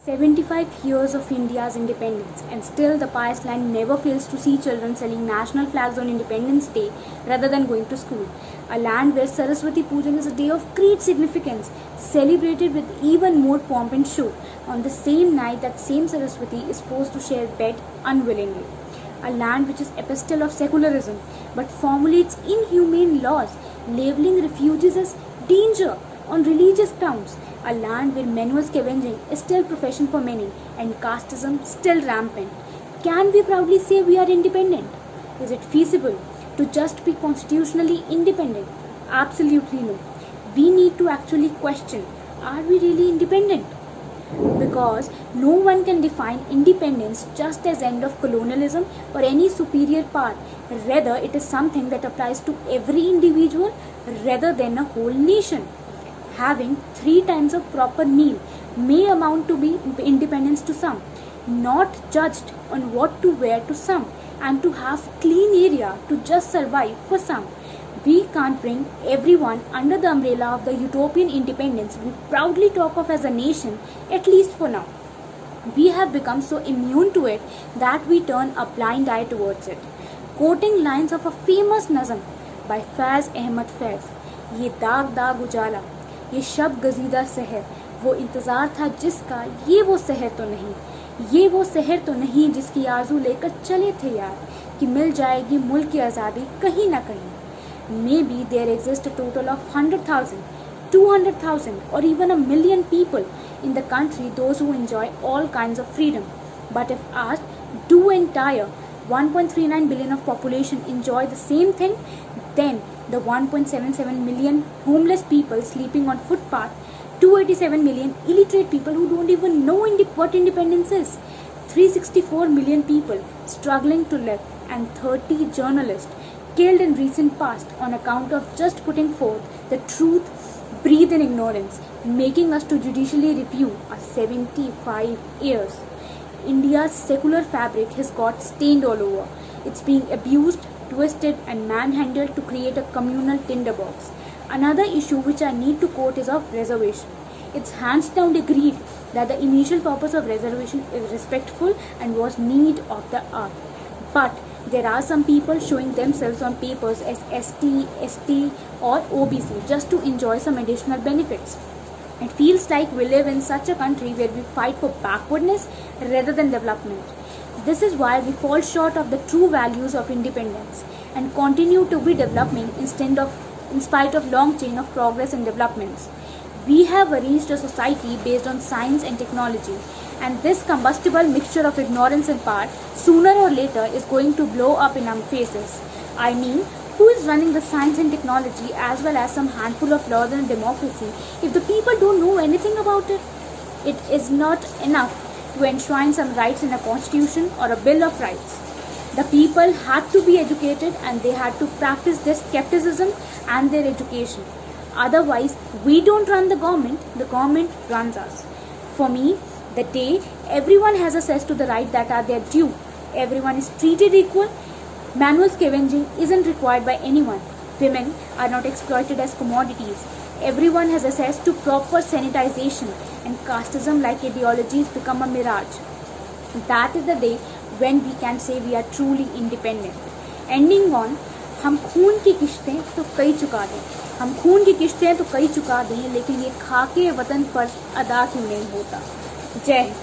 75 years of India's independence, and still the pious land never fails to see children selling national flags on Independence Day rather than going to school. A land where Saraswati Pujan is a day of great significance, celebrated with even more pomp and show, on the same night that same Saraswati is forced to share bed unwillingly. A land which is epistle of secularism, but formulates inhumane laws, labeling refugees as danger on religious grounds. A land where manual scavenging is still profession for many and casteism still rampant. Can we proudly say we are independent? Is it feasible to just be constitutionally independent? Absolutely no. We need to actually question, are we really independent? Because no one can define independence just as end of colonialism or any superior power. Rather, it is something that applies to every individual rather than a whole nation. Having 3 times a proper meal may amount to be independence to some, not judged on what to wear to some, and to have clean area to just survive for some. We can't bring everyone under the umbrella of the utopian independence we proudly talk of as a nation, at least for now. We have become so immune to it that we turn a blind eye towards it. Quoting lines of a famous nazm by Faiz Ahmad Faiz, "ये दाग दाग उजाला, ये शब गजीदा सहर, वो इंतज़ार था जिसका, ये वो सहर तो नहीं, ये वो सहर तो नहीं जिसकी आरज़ू लेकर चले थे यार, कि मिल जाएगी मुल्क की आज़ादी कहीं ना कहीं." Maybe there exists a total of 100,000, 200,000 or even a million people in the country, those who enjoy all kinds of freedom. But if asked, do entire 1.39 billion of population enjoy the same thing? Then the 1.77 million homeless people sleeping on footpath, 287 million illiterate people who don't even know what independence is, 364 million people struggling to live, and 30 journalists killed in recent past on account of just putting forth the truth breathed in ignorance, making us to judicially review our 75 years. India's secular fabric has got stained all over. It's being abused, twisted and manhandled to create a communal tinderbox. Another issue which I need to quote is of reservation. It's hands down agreed that the initial purpose of reservation is respectful and was need of the hour. But there are some people showing themselves on papers as ST or OBC just to enjoy some additional benefits. It feels like we live in such a country where we fight for backwardness rather than development. This is why we fall short of the true values of independence and continue to be developing in spite of long chain of progress and developments. We have arranged a society based on science and technology, and this combustible mixture of ignorance and power sooner or later is going to blow up in our faces. I mean, who is running the science and technology as well as some handful of laws and democracy if the people don't know anything about it? It is not enough to enshrine some rights in a constitution or a bill of rights. The people had to be educated and they had to practice their skepticism and their education. Otherwise, we don't run the government runs us. For me, the day everyone has access to the rights that are their due, everyone is treated equal, manual scavenging isn't required by anyone, women are not exploited as commodities, everyone has access to proper sanitization, and casteism like ideologies become a mirage. That is the day when we can say we are truly independent. Ending on, हम खून की किश्तें तो कई चुका दें, हम खून की किश्तें तो कई चुका दें, लेकिन ये खाके वतन पर अदा क्यों नहीं होता। जय हिंद।